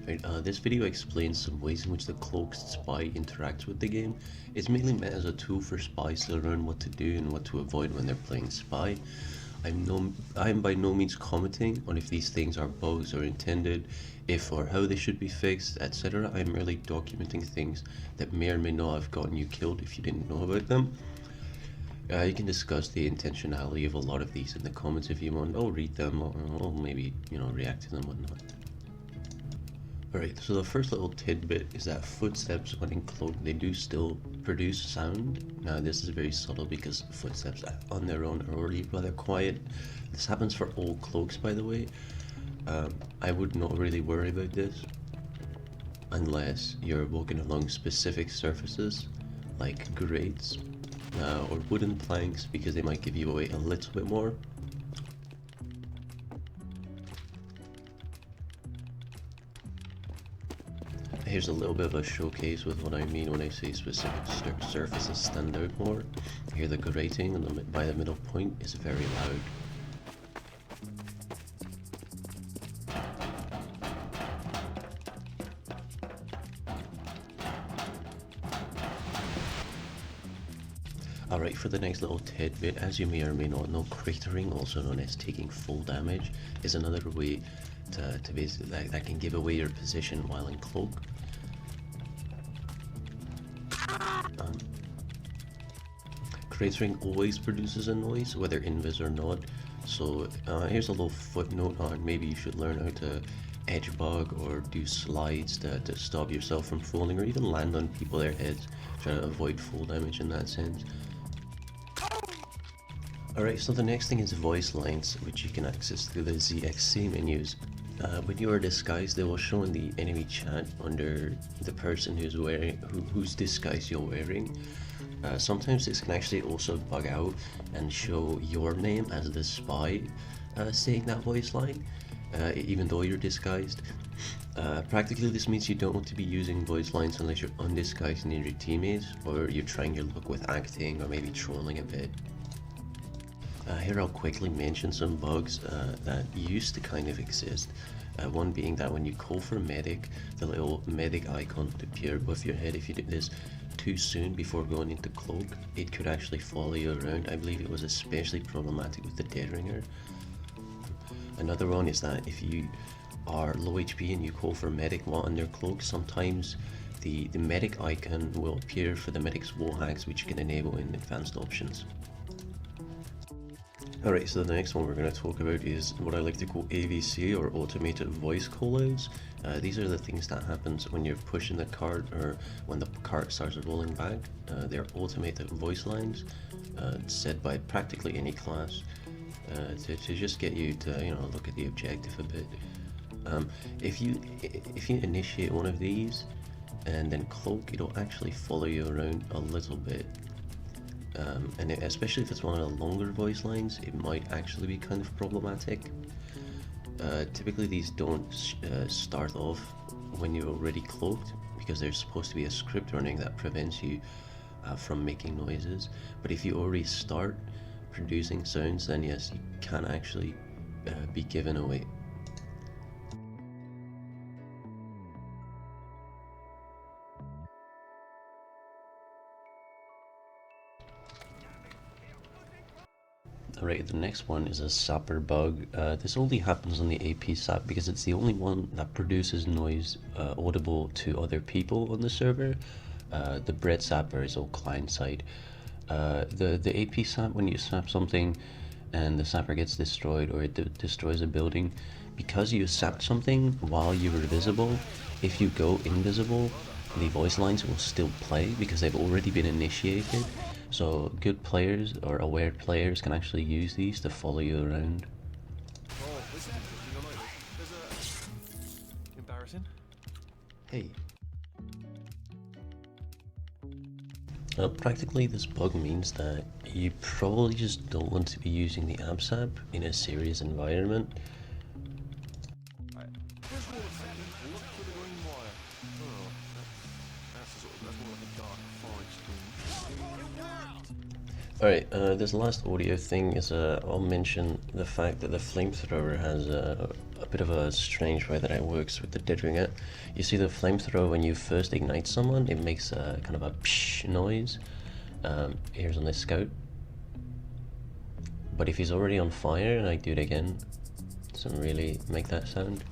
Right, this video explains some ways in which the cloaked spy interacts with the game. It's mainly meant as a tool for spies to learn what to do and what to avoid when they're playing spy. I'm by no means commenting on if these things are bugs or intended, if or how they should be fixed, etc. I'm merely documenting things that may or may not have gotten you killed if you didn't know about them. You can discuss the intentionality of a lot of these in the comments if you want. I'll read them, or maybe, react to them, whatnot. Alright, so the first little tidbit is that footsteps when in cloak, they do still produce sound. Now this is very subtle because footsteps on their own are already rather quiet. This happens for all cloaks, by the way. I would not really worry about this unless you're walking along specific surfaces like grates or wooden planks, because they might give you away a little bit more. Here's a little bit of a showcase with what I mean when I say specific surfaces stand out more. Here the grating by the middle point is very loud. Alright, for the next little tidbit, as you may or may not know, cratering, also known as taking full damage, is another way to basically that can give away your position while in cloak. Cratering always produces a noise, whether invis or not. So here's a little footnote on maybe you should learn how to edgebug or do slides to stop yourself from falling, or even land on people their heads, trying to avoid full damage in that sense. Alright, so the next thing is Voicelines, which you can access through the ZXC menus. When you are disguised, they will show in the enemy chat under the person whose disguise you're wearing. Sometimes this can actually also bug out and show your name as the spy saying that voice line, even though you're disguised. Practically this means you don't want to be using voice lines unless you're undisguised near your teammates, or you're trying your luck with acting or maybe trolling a bit. Here I'll quickly mention some bugs that used to kind of exist. One being that when you call for medic, the little medic icon would appear above your head. If you did this too soon before going into cloak, it could actually follow you around. I believe it was especially problematic with the dead ringer. Another one is that if you are low HP and you call for medic while under cloak, sometimes the medic icon will appear for the medic's wall hacks, which you can enable in advanced options. Alright, so the next one we're going to talk about is what I like to call AVC, or automated voice callouts. These are the things that happens when you're pushing the cart or when the cart starts rolling back. They're automated voice lines said by practically any class to just get you to look at the objective a bit. If you initiate one of these and then cloak, it'll actually follow you around a little bit. And especially if it's one of the longer voice lines, it might actually be kind of problematic. Typically these don't start off when you're already cloaked, because there's supposed to be a script running that prevents you from making noises. But if you already start producing sounds, then yes, you can actually be given away. Alright, the next one is a sapper bug. This only happens on the AP sap because it's the only one that produces noise audible to other people on the server. The bread sapper is all client side. The AP sap, when you sap something and the sapper gets destroyed, or it destroys a building, because you sapped something while you were visible, if you go invisible, the voice lines will still play because they've already been initiated. So good players or aware players can actually use these to follow you around. Embarrassing. Hey. Practically this bug means that you probably just don't want to be using the ABSAP in a serious environment. Alright, this last audio thing is I'll mention the fact that the flamethrower has a bit of a strange way that it works with the deadringer. You see the flamethrower, when you first ignite someone, it makes a kind of a psh noise. Here's on this scout. But if he's already on fire and I do it again, it doesn't really make that sound.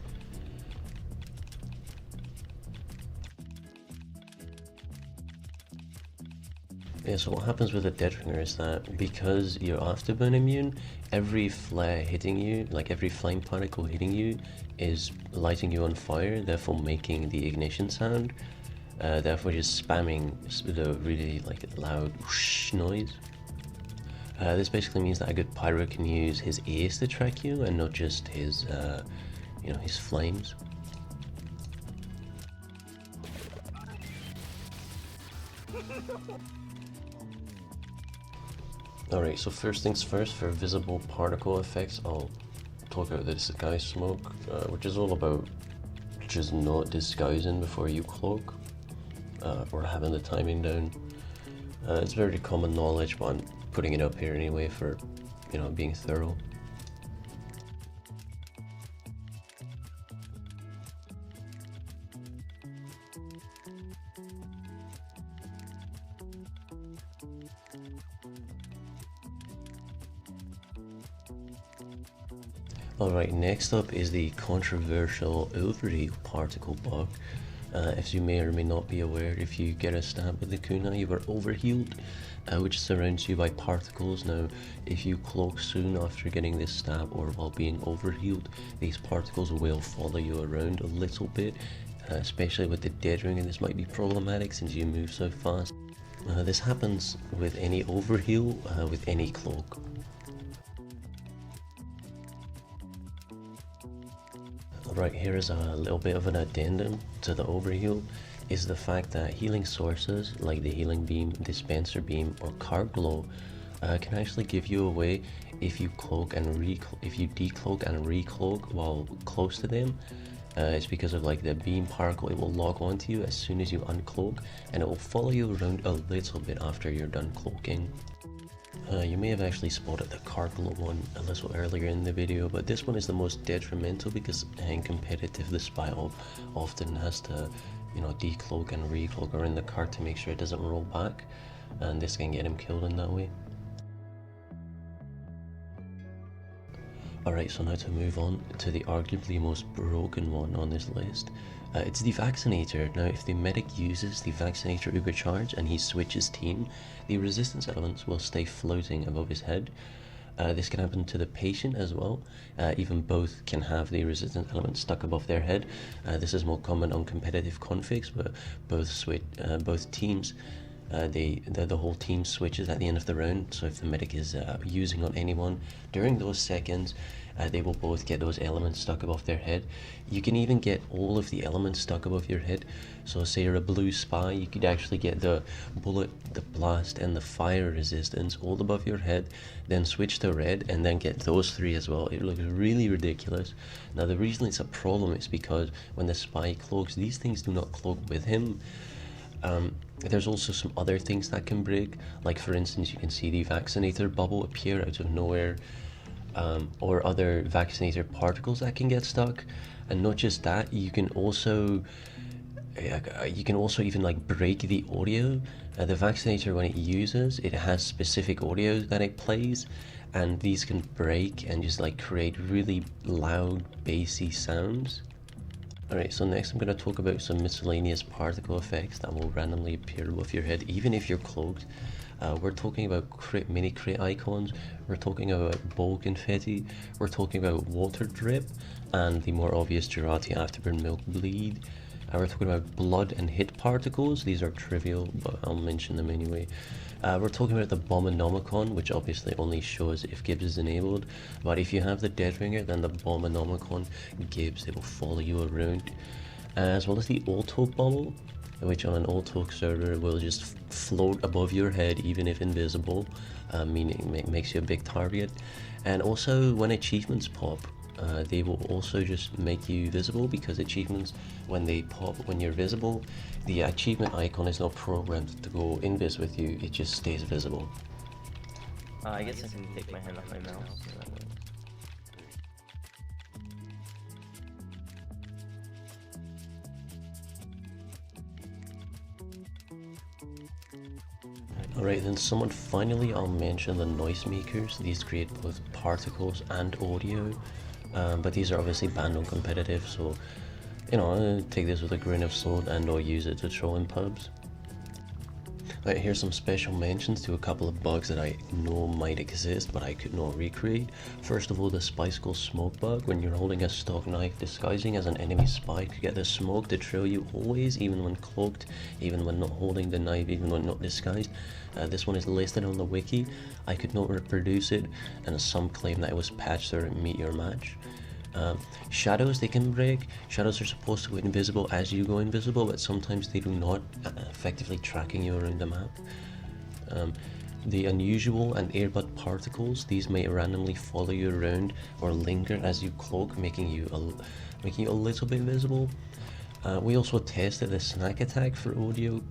Yeah, so what happens with a deadringer is that because you're afterburn immune, every flare hitting you, like every flame particle hitting you, is lighting you on fire, therefore making the ignition sound, therefore just spamming the really like loud whoosh noise. This basically means that a good pyro can use his ears to track you and not just his, you know, his flames. Alright, so first things first, for visible particle effects, I'll talk about the disguise smoke, which is all about just not disguising before you cloak, or having the timing down. It's very common knowledge, but I'm putting it up here anyway for, you know, being thorough. Alright, next up is the controversial overheal particle bug. As you may or may not be aware, if you get a stab with the kunai, you are overhealed, which surrounds you by particles. Now, if you cloak soon after getting this stab or while being overhealed, these particles will follow you around a little bit, especially with the deadring, and this might be problematic since you move so fast. This happens with any overheal, with any cloak. Right, here is a little bit of an addendum to the overheal, is the fact that healing sources like the healing beam, dispenser beam, or card glow can actually give you away if you cloak and if you decloak and recloak while close to them. It's because of like the beam particle, it will log onto you as soon as you uncloak, and it will follow you around a little bit after you're done cloaking. You may have actually spotted the card glow one a little earlier in the video, but this one is the most detrimental because in competitive the spy often has to, you know, decloak and recloak around the card to make sure it doesn't roll back, and this can get him killed in that way. Alright, so now to move on to the arguably most broken one on this list. It's the Vaccinator. Now, if the medic uses the Vaccinator Ubercharge and he switches team, the resistance elements will stay floating above his head. This can happen to the patient as well. Even both can have the resistance element stuck above their head. This is more common on competitive configs, but both teams, the whole team switches at the end of the round. So if the medic is using on anyone during those seconds, they will both get those elements stuck above their head. You can even get all of the elements stuck above your head. So say you're a blue spy, you could actually get the bullet, the blast, and the fire resistance all above your head, then switch to red and then get those three as well. It looks really ridiculous. Now the reason it's a problem is because when the spy cloaks, these things do not cloak with him. There's also some other things that can break, like for instance you can see the Vaccinator bubble appear out of nowhere, or other Vaccinator particles that can get stuck. And not just that, you can also even like break the audio. The Vaccinator, when it uses, it has specific audio that it plays, and these can break and just like create really loud bassy sounds. Alright, so next I'm going to talk about some miscellaneous particle effects that will randomly appear above your head even if you're cloaked. We're talking about mini crit icons, we're talking about bowl confetti, we're talking about water drip, and the more obvious Jurati afterburn milk bleed. We're talking about blood and hit particles. These are trivial, but I'll mention them anyway. We're talking about the Bombonomicon, which obviously only shows if Gibbs is enabled, but if you have the Deadringer, then the Bombonomicon Gibbs, they will follow you around. As well as the Auto Bubble, which on an Auto server will just float above your head even if invisible, meaning it makes you a big target. And also when achievements pop, they will also just make you visible, because achievements, when they pop when you're visible, the achievement icon is not programmed to go invis with you, it just stays visible. I guess I can take my hand off my mouse. So that way. Alright, then someone finally, I'll mention the Noisemakers. These create both particles and audio, but these are obviously banned on competitive, so you know, take this with a grain of salt and or use it to troll in pubs. Right, here's some special mentions to a couple of bugs that I know might exist but I could not recreate. First of all, the spice smoke bug. When you're holding a stock knife disguising as an enemy spy to get the smoke to trail you always, even when cloaked, even when not holding the knife, even when not disguised. This one is listed on the wiki. I could not reproduce it, and some claim that it was patched through Meteor Match. Shadows, they can break. Shadows are supposed to go invisible as you go invisible, but sometimes they do not, effectively tracking you around the map. The unusual and earbud particles, these may randomly follow you around or linger as you cloak, making you a little bit visible. We also tested the snack attack for audio.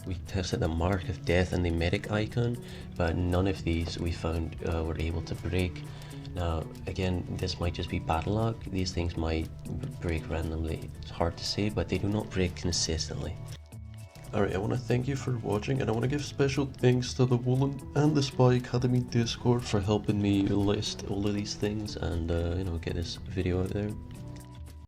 We tested the mark of death and the medic icon, but none of these we found were able to break. Now, again, this might just be bad luck. These things might break randomly. It's hard to say, but they do not break consistently. Alright, I want to thank you for watching, and I want to give special thanks to the Woolen and the Spy Academy Discord for helping me list all of these things and, you know, get this video out there.